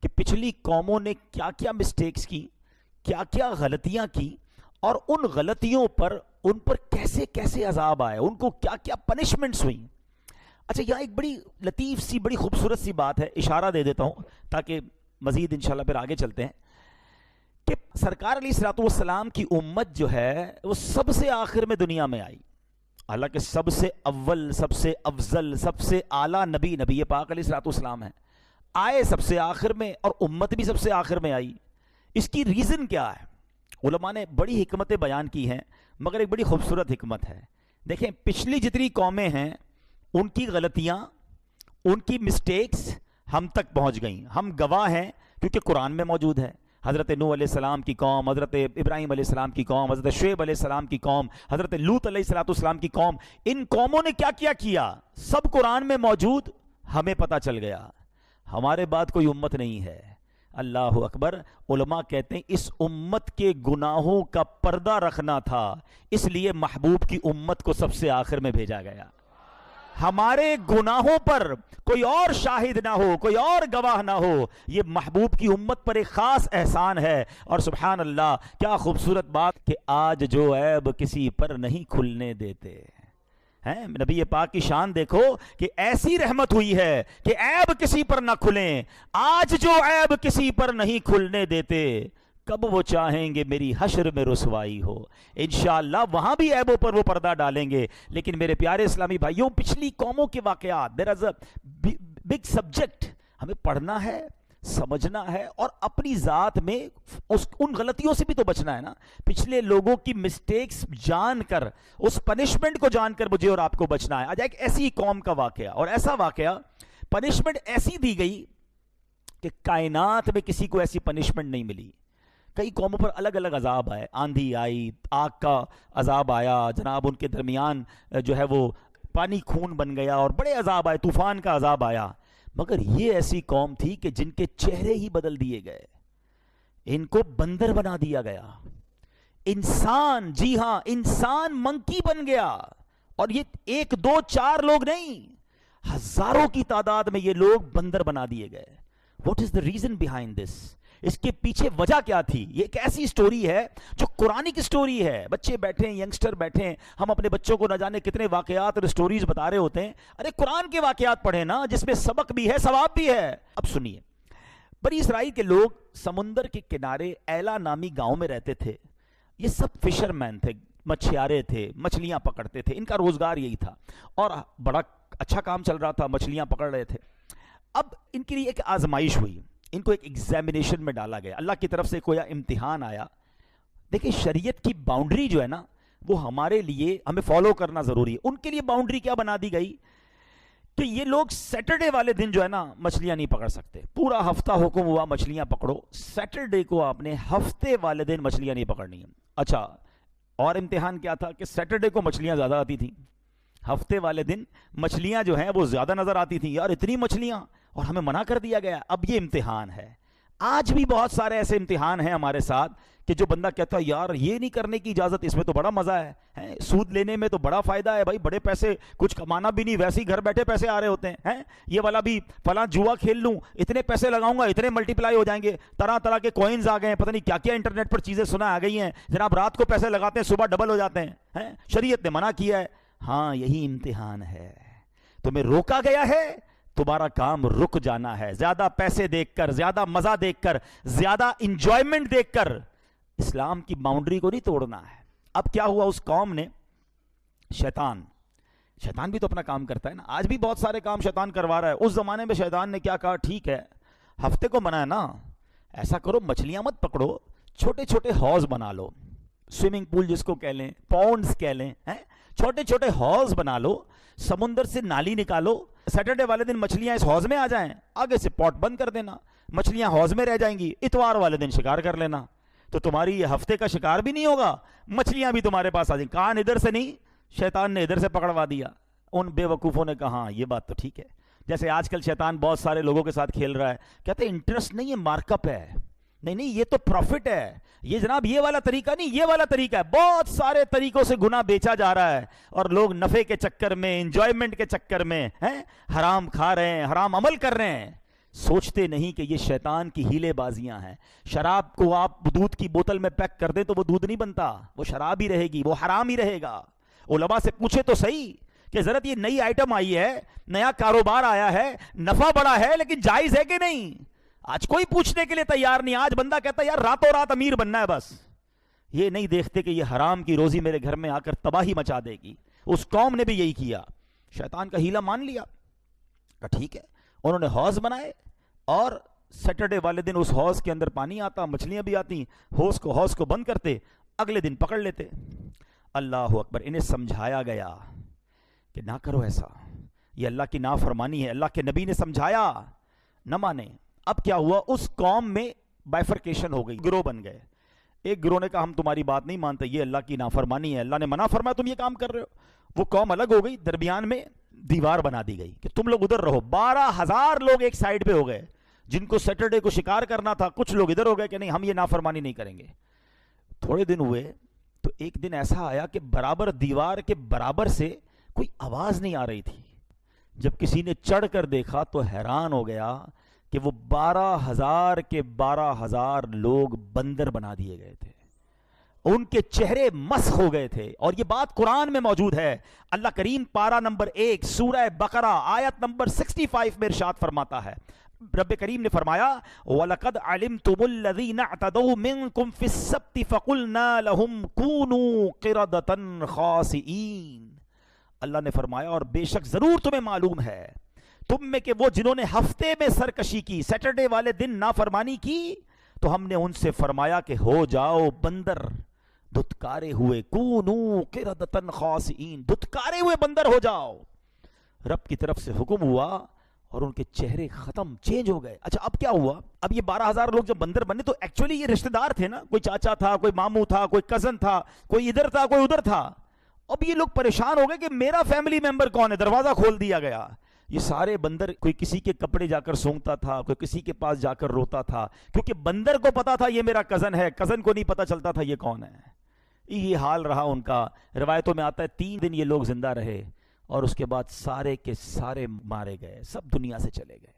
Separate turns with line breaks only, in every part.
کہ پچھلی قوموں نے کیا کیا مسٹیکس کی، کیا کیا غلطیاں کی، اور ان غلطیوں پر ان پر کیسے کیسے عذاب آئے، ان کو کیا کیا پنشمنٹس ہوئیں۔ اچھا یہاں ایک بڑی لطیف سی بڑی خوبصورت سی بات ہے، اشارہ دے دیتا ہوں تاکہ مزید انشاءاللہ پھر آگے چلتے ہیں، کہ سرکار علیہ الصلوۃ والسلام کی امت جو ہے وہ سب سے آخر میں دنیا میں آئی، حالانکہ سب سے اول، سب سے افضل، سب سے اعلیٰ نبی نبی پاک علیہ الصلوۃ والسلام ہیں، آئے سب سے آخر میں اور امت بھی سب سے آخر میں آئی۔ اس کی ریزن کیا ہے؟ علماء نے بڑی حکمتیں بیان کی ہیں، مگر ایک بڑی خوبصورت حکمت ہے۔ دیکھیں پچھلی جتنی قومیں ہیں ان کی غلطیاں، ان کی مسٹیکس ہم تک پہنچ گئیں، ہم گواہ ہیں کیونکہ قرآن میں موجود ہے۔ حضرت نوح علیہ السلام کی قوم، حضرت ابراہیم علیہ السلام کی قوم، حضرت شعیب علیہ السلام کی قوم، حضرت لوط علیہ السلام کی قوم، ان قوموں نے کیا کیا کیا سب قرآن میں موجود، ہمیں پتہ چل گیا۔ ہمارے بعد کوئی امت نہیں ہے۔ اللہ اکبر۔ علماء کہتے ہیں اس امت کے گناہوں کا پردہ رکھنا تھا، اس لیے محبوب کی امت کو سب سے آخر میں بھیجا گیا۔ ہمارے گناہوں پر کوئی اور شاہد نہ ہو، کوئی اور گواہ نہ ہو، یہ محبوب کی امت پر ایک خاص احسان ہے۔ اور سبحان اللہ کیا خوبصورت بات کہ آج جو عیب کسی پر نہیں کھلنے دیتے ہیں، نبی پاک کی شان دیکھو کہ ایسی رحمت ہوئی ہے کہ عیب کسی پر نہ کھلیں۔ آج جو عیب کسی پر نہیں کھلنے دیتے، کب وہ چاہیں گے میری حشر میں رسوائی ہو، انشاءاللہ وہاں بھی عیبوں پر وہ پردہ ڈالیں گے۔ لیکن میرے پیارے اسلامی بھائیوں، پچھلی قوموں کے واقعات، دیر از اے بگ سبجیکٹ، ہمیں پڑھنا ہے، سمجھنا ہے، اور اپنی ذات میں ان غلطیوں سے بھی تو بچنا ہے نا۔ پچھلے لوگوں کی مسٹیکس جان کر، اس پنشمنٹ کو جان کر مجھے اور آپ کو بچنا ہے۔ آج ایک ایسی قوم کا واقعہ، اور ایسا واقعہ، پنشمنٹ ایسی دی گئی کہ کائنات میں کسی کو ایسی پنشمنٹ نہیں ملی۔ کئی قوموں پر الگ الگ عذاب آئے، آندھی آئی، آگ کا عذاب آیا، جناب ان کے درمیان جو ہے وہ پانی خون بن گیا، اور بڑے عذاب آئے، طوفان کا عذاب آیا۔ مگر یہ ایسی قوم تھی کہ جن کے چہرے ہی بدل دیے گئے، ان کو بندر بنا دیا گیا، انسان، جی ہاں انسان منکی بن گیا۔ اور یہ ایک دو چار لوگ نہیں، ہزاروں کی تعداد میں یہ لوگ بندر بنا دیے گئے۔ What is the reason behind this? اس کے پیچھے وجہ کیا تھی؟ یہ ایک ایسی سٹوری ہے جو قرآنی کی سٹوری ہے۔ بچے بیٹھے ہیں، ینگسٹر بیٹھے ہیں، ہم اپنے بچوں کو نہ جانے کتنے واقعات اور سٹوریز بتا رہے ہوتے ہیں۔ ارے قرآن کے واقعات پڑھیں نا، جس میں سبق بھی ہے، ثواب بھی ہے۔ اب سنیے، بنی اسرائیل کے لوگ سمندر کے کنارے ایلا نامی گاؤں میں رہتے تھے۔ یہ سب فشر مین تھے، مچھیارے تھے، مچھلیاں پکڑتے تھے، ان کا روزگار یہی تھا، اور بڑا اچھا کام چل رہا تھا، مچھلیاں پکڑ رہے تھے۔ اب ان کے لیے ایک آزمائش ہوئی، ان کو ایک ایگزامینیشن میں ڈالا گیا، اللہ کی طرف سے کوئی امتحان آیا۔ دیکھیں شریعت کی باؤنڈری جو ہے نا، وہ ہمارے لیے ہمیں فالو کرنا ضروری ہے۔ ان کے لیے باؤنڈری کیا بنا دی گئی کہ یہ لوگ سیٹرڈے والے دن جو ہے نا مچھلیاں نہیں پکڑ سکتے۔ پورا ہفتہ حکم ہوا مچھلیاں پکڑو، سیٹرڈے کو آپ نے ہفتے والے دن مچھلیاں نہیں پکڑنی ہیں۔ اچھا، اور امتحان کیا تھا کہ سیٹرڈے کو مچھلیاں زیادہ آتی تھیں، ہفتے والے دن مچھلیاں جو ہیں وہ زیادہ نظر آتی تھیں۔ یار اتنی مچھلیاں، اور ہمیں منع کر دیا گیا۔ اب یہ امتحان ہے۔ آج بھی بہت سارے ایسے امتحان ہیں ہمارے ساتھ کہ جو بندہ کہتا ہے یار یہ نہیں کرنے کی اجازت، اس میں تو بڑا مزہ ہے، سود لینے میں تو بڑا فائدہ ہے، بھائی بڑے پیسے، کچھ کمانا بھی نہیں، ویسے ہی گھر بیٹھے پیسے آ رہے ہوتے ہیں، یہ والا بھی فلاں جوا کھیل لوں، اتنے پیسے لگاؤں گا، اتنے ملٹیپلائی ہو جائیں گے، طرح طرح کے کوئنز آ گئے ہیں، پتہ نہیں کیا کیا انٹرنیٹ پر چیزیں سنا آ گئی ہیں، جناب رات کو پیسے لگاتے ہیں صبح ڈبل ہو جاتے ہیں۔ شریعت نے منع کیا ہے۔ ہاں یہی امتحان ہے، تمہیں روکا گیا ہے، تمہارا کام رک جانا ہے۔ زیادہ پیسے دیکھ کر، زیادہ مزہ دیکھ کر، زیادہ انجوائمنٹ دیکھ کر اسلام کی باؤنڈری کو نہیں توڑنا ہے۔ اب کیا ہوا اس قوم نے، شیطان بھی تو اپنا کام کرتا ہے نا، آج بھی بہت سارے کام شیطان کروا رہا ہے۔ اس زمانے میں شیطان نے کیا کہا، ٹھیک ہے ہفتے کو منع ہے نا، ایسا کرو مچھلیاں مت پکڑو، چھوٹے چھوٹے حوض بنا لو، سوئمنگ پول جس کو کہہ لیں، پونڈز کہہ لیں، چھوٹے چھوٹے حوض بنا لو، سمندر سے نالی نکالو، سیٹرڈے والے دن مچھلیاں اس حوض میں آ جائیں، آگے سے پوٹ بند کر دینا، مچھلیاں حوض میں رہ جائیں گی، اتوار والے دن شکار کر لینا، تو تمہاری یہ ہفتے کا شکار بھی نہیں ہوگا، مچھلیاں بھی تمہارے پاس آ جائیں۔ کان ادھر سے نہیں، شیطان نے ادھر سے پکڑوا دیا۔ ان بے وقوفوں نے کہا ہاں یہ بات تو ٹھیک ہے۔ جیسے آج کل شیطان بہت سارے لوگوں کے ساتھ کھیل رہا ہے، کہتے ہیں انٹرسٹ نہیں ہے، مارک اپ ہے، نہیں یہ تو پروفٹ ہے، یہ جناب یہ والا طریقہ نہیں، یہ والا طریقہ ہے۔ بہت سارے طریقوں سے گناہ بیچا جا رہا ہے، اور لوگ نفع کے چکر میں، انجوائمنٹ کے چکر میں حرام کھا رہے ہیں، حرام عمل کر رہے ہیں۔ سوچتے نہیں کہ یہ شیطان کی ہیلے بازیاں ہیں. شراب کو آپ دودھ کی بوتل میں پیک کر دیں تو وہ دودھ نہیں بنتا, وہ شراب ہی رہے گی, وہ حرام ہی رہے گا. علماء سے پوچھے تو صحیح کہ ضرورت یہ نئی آئٹم آئی ہے, نیا کاروبار آیا ہے, نفع بڑا ہے, لیکن جائز ہے کہ نہیں؟ آج کوئی پوچھنے کے لیے تیار نہیں. آج بندہ کہتا ہے یار راتوں رات امیر بننا ہے بس. یہ نہیں دیکھتے کہ یہ حرام کی روزی میرے گھر میں آ کر تباہی مچا دے گی. اس قوم نے بھی یہی کیا, شیطان کا ہیلا مان لیا. ٹھیک ہے, انہوں نے حوض بنائے اور سیٹرڈے والے دن اس حوض کے اندر پانی آتا, مچھلیاں بھی آتی, حوض کو بند کرتے, اگلے دن پکڑ لیتے. اللہ اکبر. انہیں سمجھایا گیا کہ نہ کرو ایسا, یہ اللہ کی نافرمانی ہے. اللہ کے نبی نے سمجھایا, نہ مانے. اب کیا ہوا, اس قوم میں بائفرکیشن ہو گئی, گروہ بن گئے. ایک گروہ نے کہا ہم تمہاری بات نہیں مانتے, یہ اللہ کی نافرمانی ہے, اللہ نے منع فرمایا, تم یہ کام کر رہے ہو. وہ قوم الگ ہو گئی, درمیان میں دیوار بنا دی گئی کہ تم لوگ ادھر رہو. 12,000 لوگ ایک سائیڈ پہ ہو گئے, جن کو سیٹرڈے کو شکار کرنا تھا. کچھ لوگ ادھر ہو گئے کہ نہیں ہم یہ نافرمانی نہیں کریں گے. تھوڑے دن ہوئے تو ایک دن ایسا آیا کہ برابر دیوار کے برابر سے کوئی آواز نہیں آ رہی تھی. جب کسی نے چڑھ کر دیکھا تو حیران ہو گیا کہ وہ 12,000 کے 12,000 لوگ بندر بنا دیے گئے تھے. ان کے چہرے مسخ ہو گئے تھے. اور یہ بات قرآن میں موجود ہے. اللہ کریم پارہ نمبر 1 سورہ بقرہ آیت نمبر 65 میں ارشاد فرماتا ہے. رب کریم نے فرمایا وَلَقَدْ عَلِمْتُمُ الَّذِينَ اعْتَدَوْا مِنْكُمْ فِي السَّبْتِ فَقُلْنَا لَهُمْ كُونُوا قِرَدَةً خَاسِئِينَ. اللہ نے فرمایا اور بے شک ضرور تمہیں معلوم ہے تم میں کہ وہ جنہوں نے ہفتے میں سرکشی کی, سیٹرڈے والے دن نافرمانی کی, تو ہم نے ان سے فرمایا کہ ہو جاؤ بندر, دھتکارے ہوئے. کونوا قردۃ خاسئین, دھتکارے ہوئے بندر ہو جاؤ. رب کی طرف سے حکم ہوا اور ان کے چہرے ختم, چینج ہو گئے. اچھا اب کیا ہوا, اب یہ 12,000 لوگ جب بندر بنے تو ایکچولی یہ رشتہ دار تھے نا, کوئی چاچا تھا, کوئی ماموں تھا, کوئی کزن تھا, کوئی ادھر تھا, کوئی ادھر تھا. اب یہ لوگ پریشان ہو گئے کہ میرا فیملی ممبر کون ہے. دروازہ کھول دیا گیا. یہ سارے بندر, کوئی کسی کے کپڑے جا کر سونگتا تھا, کوئی کسی کے پاس جا کر روتا تھا, کیونکہ بندر کو پتا تھا یہ میرا کزن ہے, کزن کو نہیں پتا چلتا تھا یہ کون ہے. یہ حال رہا ان کا. روایتوں میں آتا ہے 3 دن یہ لوگ زندہ رہے اور اس کے بعد سارے کے سارے مارے گئے, سب دنیا سے چلے گئے.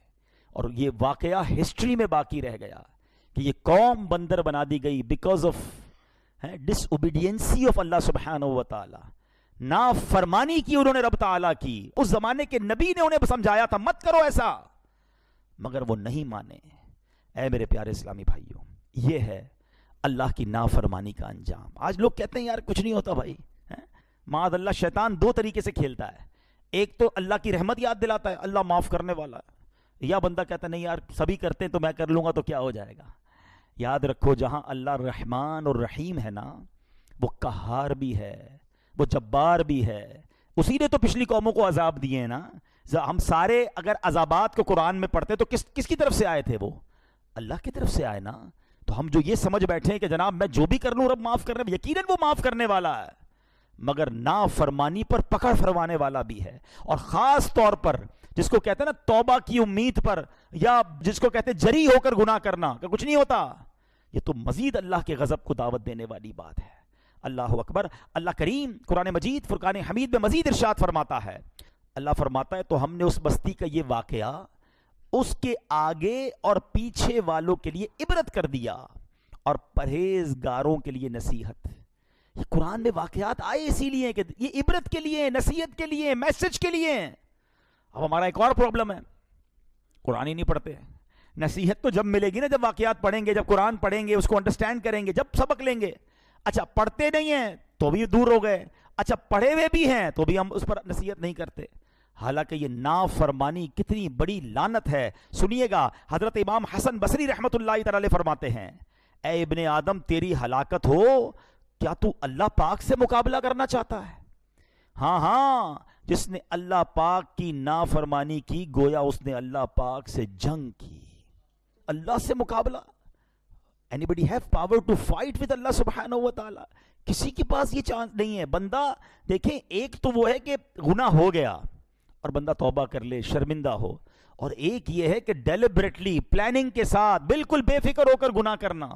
اور یہ واقعہ ہسٹری میں باقی رہ گیا کہ یہ قوم بندر بنا دی گئی بیکاز آف ڈس اوبیڈینسی آف اللہ سبحانہ و تعالی. نافرمانی کی انہوں نے رب تعالیٰ کی. اس زمانے کے نبی نے انہیں سمجھایا تھا مت کرو ایسا, مگر وہ نہیں مانے. اے میرے پیارے اسلامی بھائیوں, یہ ہے اللہ کی نافرمانی کا انجام. آج لوگ کہتے ہیں یار کچھ نہیں ہوتا بھائی, معاذ اللہ. شیطان 2 طریقے سے کھیلتا ہے. ایک تو اللہ کی رحمت یاد دلاتا ہے, اللہ معاف کرنے والا ہے, یا بندہ کہتا ہے نہیں یار سبھی کرتے ہیں تو میں کر لوں گا تو کیا ہو جائے گا. یاد رکھو جہاں اللہ رحمان اور رحیم ہے نا, وہ قہار بھی ہے, وہ جبار بھی ہے. اسی نے تو پچھلی قوموں کو عذاب دیے ہیں نا. ہم سارے اگر عذابات کو قرآن میں پڑھتے تو کس کی طرف سے آئے تھے؟ وہ اللہ کی طرف سے آئے نا. تو ہم جو یہ سمجھ بیٹھے ہیں کہ جناب میں جو بھی کر لوں رب معاف کرنے, یقیناً وہ معاف کرنے والا ہے, مگر نافرمانی پر پکڑ فرمانے والا بھی ہے. اور خاص طور پر جس کو کہتے ہیں نا توبہ کی امید پر, یا جس کو کہتے ہیں جری ہو کر گناہ کرنا کہ کچھ نہیں ہوتا, یہ تو مزید اللہ کے غضب کو دعوت دینے والی بات ہے. اللہ اکبر. اللہ کریم قرآن مجید فرقان حمید میں مزید ارشاد فرماتا ہے. اللہ فرماتا ہے تو ہم نے اس بستی کا یہ واقعہ اس کے آگے اور پیچھے والوں کے لیے عبرت کر دیا اور پرہیزگاروں کے لیے نصیحت. یہ قرآن میں واقعات آئے اسی لیے کہ یہ عبرت کے لیے, نصیحت کے لیے, میسج کے لیے. اب ہمارا ایک اور پرابلم ہے, قرآن ہی نہیں پڑھتے. نصیحت تو جب ملے گی نا جب واقعات پڑھیں گے, جب قرآن پڑھیں گے, اس کو انڈرسٹینڈ کریں گے, جب سبق لیں گے. اچھا پڑھتے نہیں ہیں تو بھی دور ہو گئے, اچھا پڑھے ہوئے بھی ہیں تو بھی ہم اس پر نصیحت نہیں کرتے. حالانکہ یہ نافرمانی کتنی بڑی لعنت ہے. سنیے گا, حضرت امام حسن بصری رحمت اللہ تعالی فرماتے ہیں, اے ابن آدم تیری ہلاکت ہو, کیا تو اللہ پاک سے مقابلہ کرنا چاہتا ہے؟ ہاں ہاں, جس نے اللہ پاک کی نافرمانی کی گویا اس نے اللہ پاک سے جنگ کی. اللہ سے مقابلہ. Anybody have power to fight with Allah subhanahu wa ta'ala? کسی کے پاس یہ چانس نہیں ہے. بندہ دیکھیں, ایک تو وہ ہے کہ گناہ ہو گیا اور بندہ توبہ کر لے, شرمندہ ہو, اور ایک یہ ہے کہ ڈیلیبریٹلی پلاننگ کے ساتھ بالکل بے فکر ہو کر گناہ کرنا.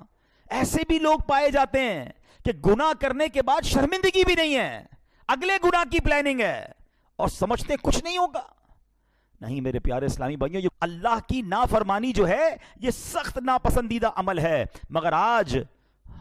ایسے بھی لوگ پائے جاتے ہیں کہ گناہ کرنے کے بعد شرمندگی بھی نہیں ہے, اگلے گناہ کی پلاننگ ہے اور سمجھتے کچھ نہیں ہوگا. نہیں میرے پیارے اسلامی بھائیوں، یہ اللہ کی نافرمانی جو ہے یہ سخت ناپسندیدہ عمل ہے، مگر آج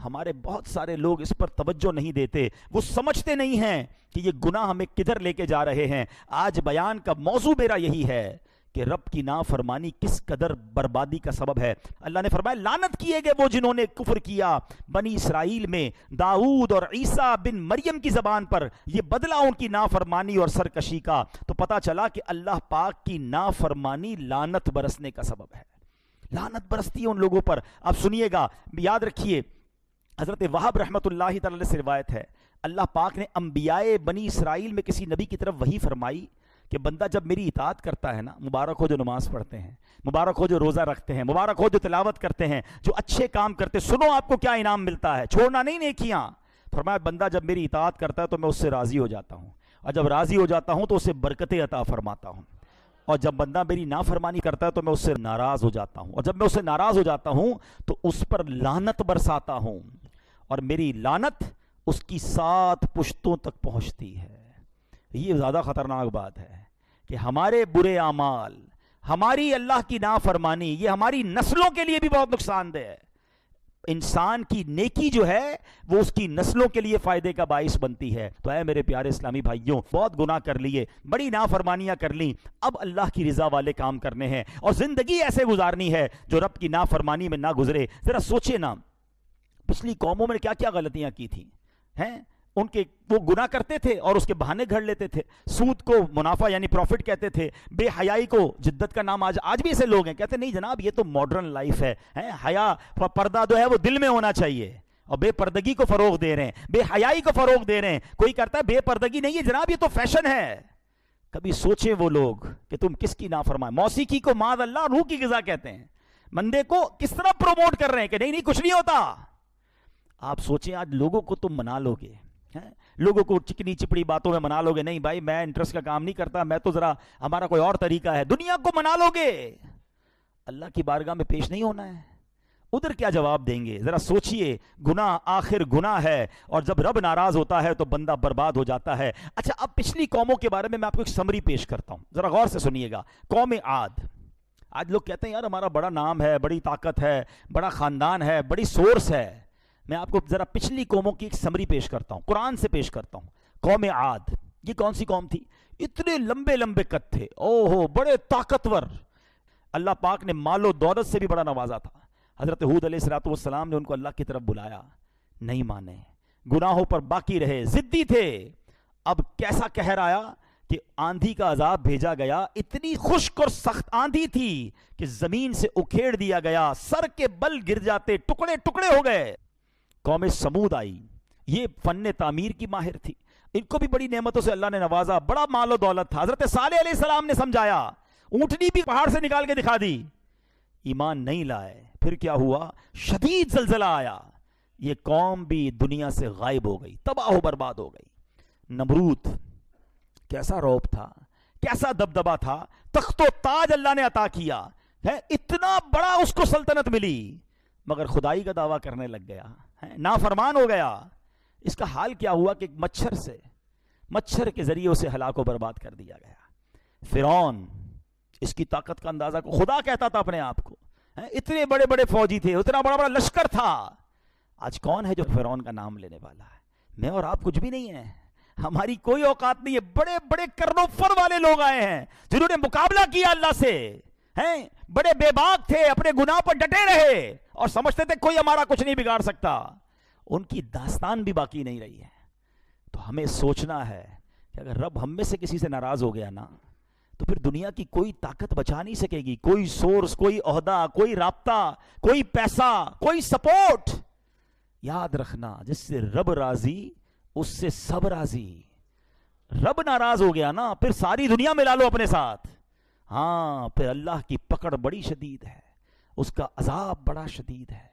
ہمارے بہت سارے لوگ اس پر توجہ نہیں دیتے، وہ سمجھتے نہیں ہیں کہ یہ گناہ ہمیں کدھر لے کے جا رہے ہیں۔ آج بیان کا موضوع میرا یہی ہے کہ رب کی نافرمانی کس قدر بربادی کا سبب ہے۔ اللہ نے فرمایا لعنت کیے گئے وہ جنہوں نے کفر کیا بنی اسرائیل میں داؤد اور عیسیٰ بن مریم کی زبان پر، یہ بدلہ ان کی نافرمانی اور سرکشی کا۔ تو پتہ چلا کہ اللہ پاک کی نافرمانی لعنت برسنے کا سبب ہے، لعنت برستی ہے ان لوگوں پر۔ اب سنیے گا، یاد رکھیے، حضرت وہب رحمۃ اللہ تعالی سے روایت ہے، اللہ پاک نے انبیاء بنی اسرائیل میں کسی نبی کی طرف وحی فرمائی کہ بندہ جب میری اطاعت کرتا ہے نا، مبارک ہو جو نماز پڑھتے ہیں، مبارک ہو جو روزہ رکھتے ہیں، مبارک ہو جو تلاوت کرتے ہیں، جو اچھے کام کرتے، سنو آپ کو کیا انعام ملتا ہے، چھوڑنا نہیں نیکیاں۔ فرمایا بندہ جب میری اطاعت کرتا ہے تو میں اس سے راضی ہو جاتا ہوں، اور جب راضی ہو جاتا ہوں تو اسے برکتیں عطا فرماتا ہوں، اور جب بندہ میری نافرمانی کرتا ہے تو میں اس سے ناراض ہو جاتا ہوں، اور جب میں اس سے ناراض ہو جاتا ہوں تو اس پر لعنت برساتا ہوں، اور میری لعنت اس کی 7 پشتوں تک پہنچتی ہے۔ یہ زیادہ خطرناک بات ہے کہ ہمارے برے اعمال، ہماری اللہ کی نافرمانی، یہ ہماری نسلوں کے لیے بھی بہت نقصان دہ ہے۔ انسان کی نیکی جو ہے وہ اس کی نسلوں کے لیے فائدے کا باعث بنتی ہے۔ تو اے میرے پیارے اسلامی بھائیوں، بہت گناہ کر لیے، بڑی نافرمانیاں کر لیں، اب اللہ کی رضا والے کام کرنے ہیں اور زندگی ایسے گزارنی ہے جو رب کی نافرمانی میں نہ گزرے۔ ذرا سوچے نا، پچھلی قوموں میں کیا کیا غلطیاں کی تھیں ہیں، ان کے وہ گناہ کرتے تھے اور اس کے بہانے گھڑ لیتے تھے، سود کو منافع یعنی پروفٹ کہتے تھے، بے حیائی کو جدت کا نام، آج بھی ایسے لوگ ہیں کہتے ہیں نہیں جناب یہ تو ماڈرن لائف ہے، حیا پردہ جو ہے وہ دل میں ہونا چاہیے، اور بے پردگی کو فروغ دے رہے ہیں، بے حیائی کو فروغ دے رہے ہیں۔ کوئی کرتا ہے بے پردگی نہیں ہے جناب، یہ تو فیشن ہے۔ کبھی سوچیں وہ لوگ کہ تم کس کی نافرمان، موسیقی کو معاذ اللہ روح کی غذا کہتے ہیں، مندے کو کس طرح پروموٹ کر رہے ہیں کہ نہیں کچھ نہیں ہوتا۔ آپ سوچیں آج لوگوں کو تم منا لو گے، لوگوں کو چکنی چپڑی باتوں میں منا لو گے، نہیں بھائی میں انٹرسٹ کا کام نہیں کرتا، میں تو ذرا ہمارا کوئی اور طریقہ ہے، دنیا کو منا لو گے، اللہ کی بارگاہ میں پیش نہیں ہونا ہے، ادھر کیا جواب دیں گے؟ ذرا سوچئے، گناہ آخر گناہ ہے، اور جب رب ناراض ہوتا ہے تو بندہ برباد ہو جاتا ہے۔ اچھا اب پچھلی قوموں کے بارے میں آپ کو ایک سمری پیش کرتا ہوں، ذرا غور سے سنیے گا۔ قوم عاد، آج لوگ کہتے ہیں یار ہمارا بڑا نام ہے، بڑی طاقت ہے، بڑا خاندان ہے، بڑی سورس ہے۔ میں آپ کو ذرا پچھلی قوموں کی ایک سمری پیش کرتا ہوں، قرآن سے پیش کرتا ہوں۔ قوم عاد یہ کون سی قوم تھی؟ اتنے لمبے لمبے قد تھے، اوہو بڑے طاقتور، اللہ پاک نے مال و دولت سے بھی بڑا نوازا تھا۔ حضرت ہود علیہ السلام نے ان کو اللہ کی طرف بلایا، نہیں مانے، گناہوں پر باقی رہے، ضدی تھے۔ اب کیسا قہر آیا کہ آندھی کا عذاب بھیجا گیا، اتنی خشک اور سخت آندھی تھی کہ زمین سے اکھیڑ دیا گیا، سر کے بل گر جاتے، ٹکڑے ٹکڑے ہو گئے۔ قوم سمود آئی، یہ فن تعمیر کی ماہر تھی، ان کو بھی بڑی نعمتوں سے اللہ نے نوازا، بڑا مال و دولت تھا۔ حضرت صالح علیہ السلام نے سمجھایا، اونٹنی بھی پہاڑ سے نکال کے دکھا دی، ایمان نہیں لائے۔ پھر کیا ہوا؟ شدید زلزلہ آیا، یہ قوم بھی دنیا سے غائب ہو گئی، تباہ و برباد ہو گئی۔ نمرود کیسا رعب تھا، کیسا دبدبا تھا، تخت و تاج اللہ نے عطا کیا ہے، اتنا بڑا اس کو سلطنت ملی، مگر خدائی کا دعویٰ کرنے لگ گیا، نافرمان ہو گیا۔ اس کا حال کیا ہوا کہ مچھر کے ذریعے اسے ہلاک و برباد کر دیا گیا۔ فرعون، اس کی طاقت کا اندازہ کو خدا کہتا تھا اپنے آپ کو، اتنے بڑے بڑے فوجی تھے، اتنا بڑا بڑا لشکر تھا۔ آج کون ہے جو فرعون کا نام لینے والا ہے؟ میں اور آپ کچھ بھی نہیں ہیں، ہماری کوئی اوقات نہیں ہے۔ بڑے بڑے کرنو فر والے لوگ آئے ہیں جنہوں نے مقابلہ کیا اللہ سے، ہیں بڑے بے باک تھے، اپنے گناہ پر ڈٹے رہے اور سمجھتے تھے کوئی ہمارا کچھ نہیں بگاڑ سکتا، ان کی داستان بھی باقی نہیں رہی ہے۔ تو ہمیں سوچنا ہے کہ اگر رب ہم میں سے کسی سے ناراض ہو گیا نا تو پھر دنیا کی کوئی طاقت بچا نہیں سکے گی، کوئی سورس، کوئی عہدہ، کوئی رابطہ، کوئی پیسہ، کوئی سپورٹ۔ یاد رکھنا، جس سے رب راضی اس سے سب راضی۔ رب ناراض ہو گیا نا پھر ساری دنیا ملا لو اپنے ساتھ، ہاں پھر اللہ کی پکڑ بڑی شدید ہے، اس کا عذاب بڑا شدید ہے۔